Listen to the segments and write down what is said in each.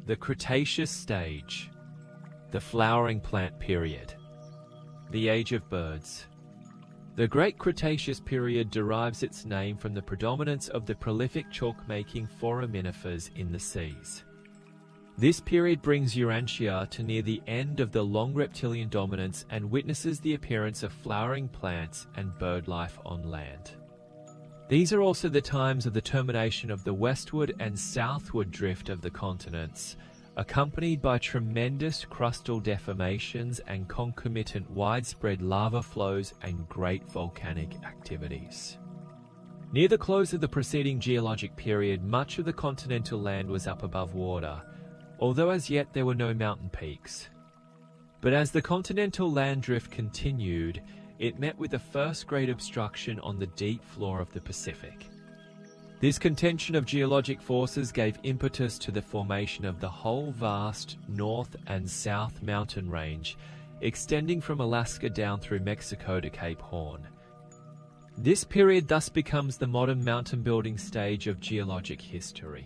The Cretaceous stage. The flowering plant period. The age of birds. The Great Cretaceous period derives its name from the predominance of the prolific chalk-making foraminifers in the seas. This period brings Urantia to near the end of the long reptilian dominance and witnesses the appearance of flowering plants and bird life on land. These are also the times of the termination of the westward and southward drift of the continents, accompanied by tremendous crustal deformations and concomitant widespread lava flows and great volcanic activities. Near the close of the preceding geologic period, much of the continental land was up above water, although as yet there were no mountain peaks. But as the continental land drift continued, it met with the first great obstruction on the deep floor of the Pacific. This contention of geologic forces gave impetus to the formation of the whole vast north and south mountain range, extending from Alaska down through Mexico to Cape Horn. This period thus becomes the modern mountain building stage of geologic history.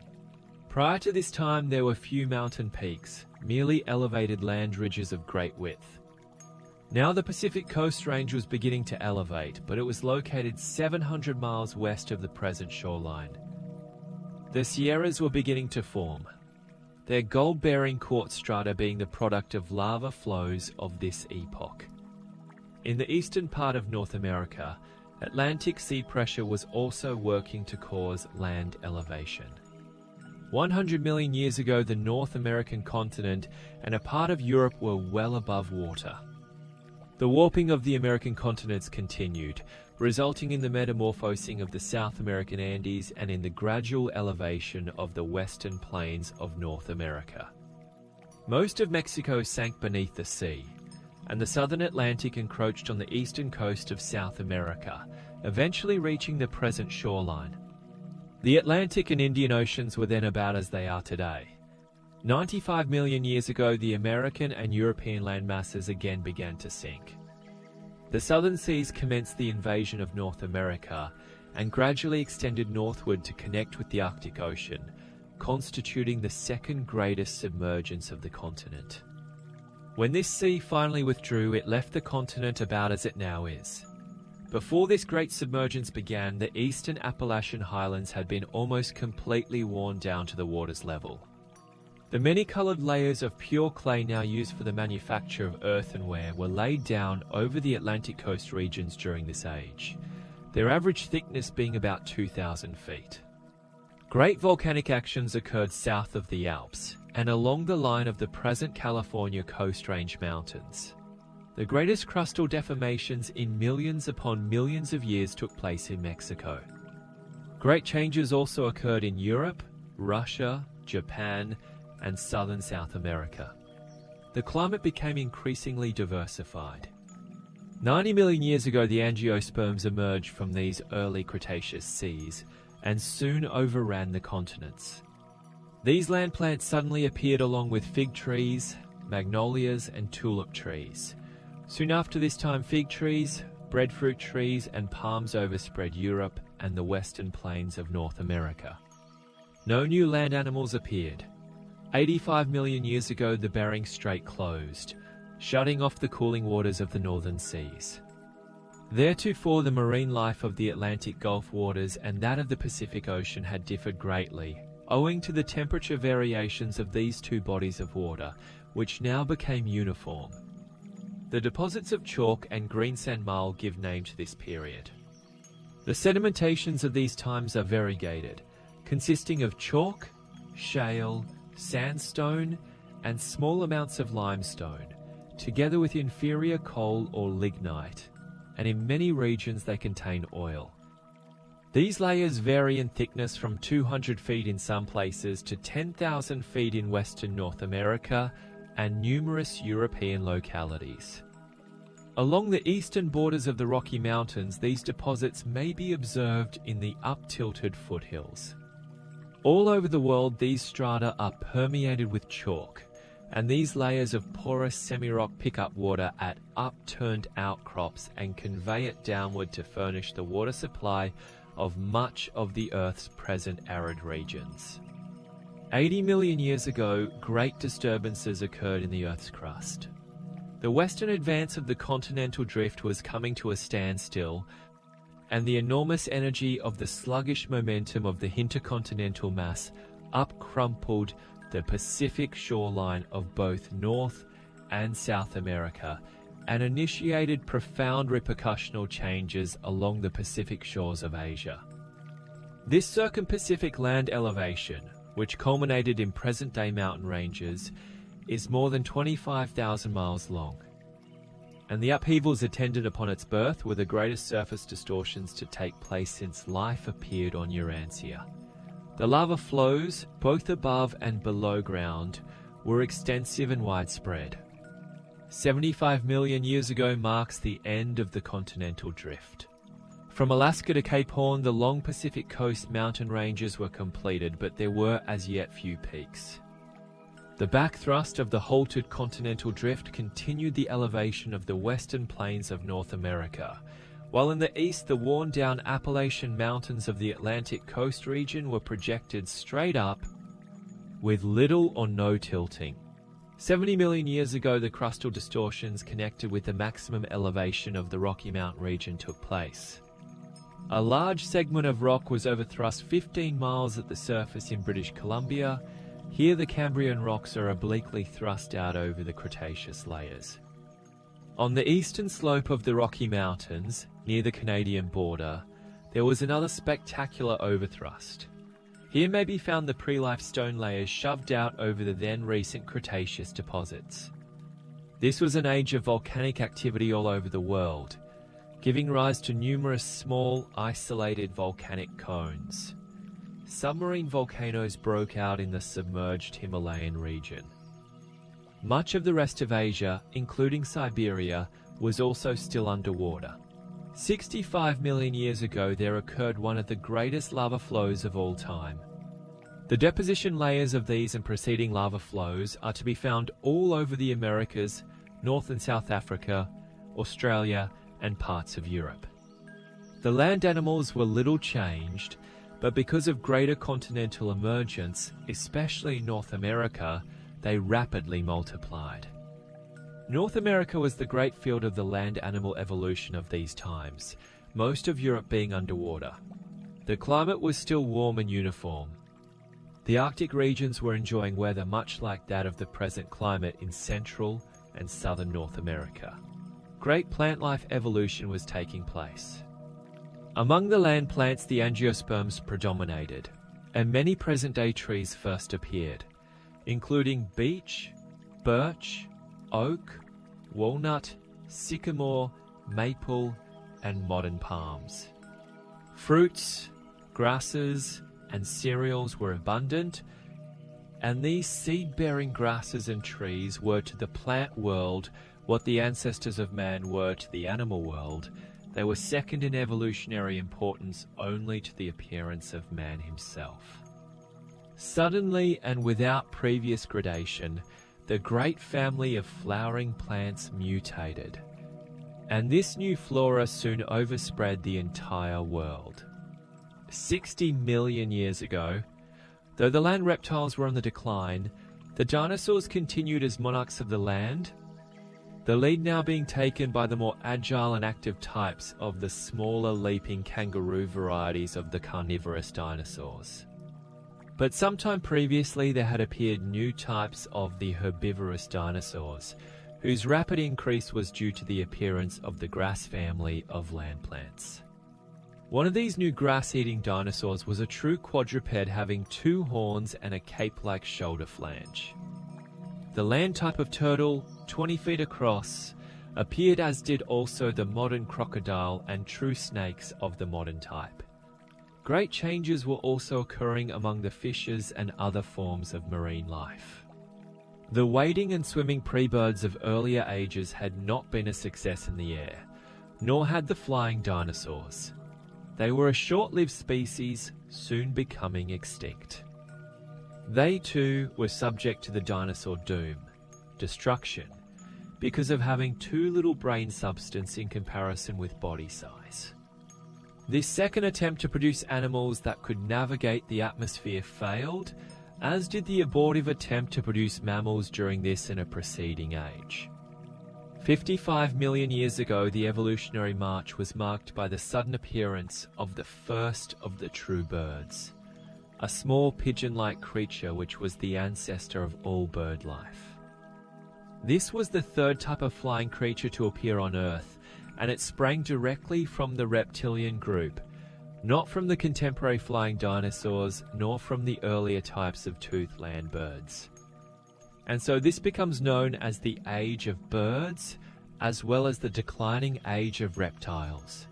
Prior to this time, there were few mountain peaks, merely elevated land ridges of great width. Now the Pacific Coast Range was beginning to elevate, but it was located 700 miles west of the present shoreline. The Sierras were beginning to form, their gold-bearing quartz strata being the product of lava flows of this epoch. In the eastern part of North America, Atlantic sea pressure was also working to cause land elevation. 100 million years ago, the North American continent and a part of Europe were well above water. The warping of the American continents continued, resulting in the metamorphosing of the South American Andes and in the gradual elevation of the western plains of North America. Most of Mexico sank beneath the sea, and the southern Atlantic encroached on the eastern coast of South America, eventually reaching the present shoreline. The Atlantic and Indian Oceans were then about as they are today. 95 million years ago, the American and European land masses again began to sink. The southern seas commenced the invasion of North America and gradually extended northward to connect with the Arctic Ocean, constituting the second greatest submergence of the continent. When this sea finally withdrew, it left the continent about as it now is. Before this great submergence began, the eastern Appalachian highlands had been almost completely worn down to the water's level. The many-coloured layers of pure clay now used for the manufacture of earthenware were laid down over the Atlantic coast regions during this age, their average thickness being about 2,000 feet. Great volcanic actions occurred south of the Alps and along the line of the present California Coast Range mountains. The greatest crustal deformations in millions upon millions of years took place in Mexico. Great changes also occurred in Europe, Russia, Japan, and southern South America. The climate became increasingly diversified. 90 million years ago, the angiosperms emerged from these early Cretaceous seas and soon overran the continents. These land plants suddenly appeared along with fig trees, magnolias, and tulip trees. Soon after this time, fig trees, breadfruit trees, and palms overspread Europe and the western plains of North America. No new land animals appeared. 85 million years ago, the Bering Strait closed, shutting off the cooling waters of the northern seas. Theretofore, the marine life of the Atlantic Gulf waters and that of the Pacific Ocean had differed greatly, owing to the temperature variations of these two bodies of water, which now became uniform. The deposits of chalk and green sand marl give name to this period. The sedimentations of these times are variegated, consisting of chalk, shale, sandstone, and small amounts of limestone, together with inferior coal or lignite, and in many regions they contain oil. These layers vary in thickness from 200 feet in some places to 10,000 feet in western North America and numerous European localities. Along the eastern borders of the Rocky Mountains, these deposits may be observed in the up-tilted foothills. All over the world, these strata are permeated with chalk, and these layers of porous semi-rock pick up water at upturned outcrops and convey it downward to furnish the water supply of much of the Earth's present arid regions. 80 million years ago, great disturbances occurred in the Earth's crust. The western advance of the continental drift was coming to a standstill, and the enormous energy of the sluggish momentum of the intercontinental mass up-crumpled the Pacific shoreline of both North and South America, and initiated profound repercussional changes along the Pacific shores of Asia. This circum-Pacific land elevation, which culminated in present-day mountain ranges, is more than 25,000 miles long, and the upheavals attendant upon its birth were the greatest surface distortions to take place since life appeared on Urantia. The lava flows, both above and below ground, were extensive and widespread. 75 million years ago marks the end of the continental drift. From Alaska to Cape Horn, the long Pacific coast mountain ranges were completed, but there were as yet few peaks. The back thrust of the halted continental drift continued the elevation of the western plains of North America, while in the east the worn-down Appalachian Mountains of the Atlantic coast region were projected straight up with little or no tilting. 70 million years ago, the crustal distortions connected with the maximum elevation of the Rocky Mountain region took place. A large segment of rock was overthrust 15 miles at the surface in British Columbia. Here the Cambrian rocks are obliquely thrust out over the Cretaceous layers. On the eastern slope of the Rocky Mountains, near the Canadian border, there was another spectacular overthrust. Here may be found the pre-life stone layers shoved out over the then recent Cretaceous deposits. This was an age of volcanic activity all over the world, giving rise to numerous small, isolated volcanic cones. Submarine volcanoes broke out in the submerged Himalayan region. Much of the rest of Asia, including Siberia, was also still underwater. 65 million years ago, there occurred one of the greatest lava flows of all time. The deposition layers of these and preceding lava flows are to be found all over the Americas, North and South Africa, Australia, and parts of Europe. The land animals were little changed, but because of greater continental emergence, especially in North America, they rapidly multiplied. North America was the great field of the land animal evolution of these times, most of Europe being underwater. The climate was still warm and uniform. The Arctic regions were enjoying weather much like that of the present climate in Central and Southern North America. Great plant life evolution was taking place. Among the land plants, the angiosperms predominated, and many present-day trees first appeared, including beech, birch, oak, walnut, sycamore, maple, and modern palms. Fruits, grasses, and cereals were abundant, and these seed-bearing grasses and trees were to the plant world what the ancestors of man were to the animal world. They were second in evolutionary importance only to the appearance of man himself. Suddenly and without previous gradation, the great family of flowering plants mutated, and this new flora soon overspread the entire world. 60 million years ago, though the land reptiles were on the decline, the dinosaurs continued as monarchs of the land, the lead now being taken by the more agile and active types of the smaller leaping kangaroo varieties of the carnivorous dinosaurs. But sometime previously there had appeared new types of the herbivorous dinosaurs, whose rapid increase was due to the appearance of the grass family of land plants. One of these new grass-eating dinosaurs was a true quadruped having 2 horns and a cape-like shoulder flange. The land type of turtle, 20 feet across, appeared, as did also the modern crocodile and true snakes of the modern type. Great changes were also occurring among the fishes and other forms of marine life. The wading and swimming pre-birds of earlier ages had not been a success in the air, nor had the flying dinosaurs. They were a short-lived species, soon becoming extinct. They too were subject to the dinosaur doom, destruction, because of having too little brain substance in comparison with body size. This second attempt to produce animals that could navigate the atmosphere failed, as did the abortive attempt to produce mammals during this and a preceding age. 55 million years ago, the evolutionary march was marked by the sudden appearance of the first of the true birds, a small pigeon-like creature which was the ancestor of all bird life. This was the third type of flying creature to appear on Earth, and it sprang directly from the reptilian group, not from the contemporary flying dinosaurs, nor from the earlier types of toothed land birds. And so this becomes known as the age of birds, as well as the declining age of reptiles.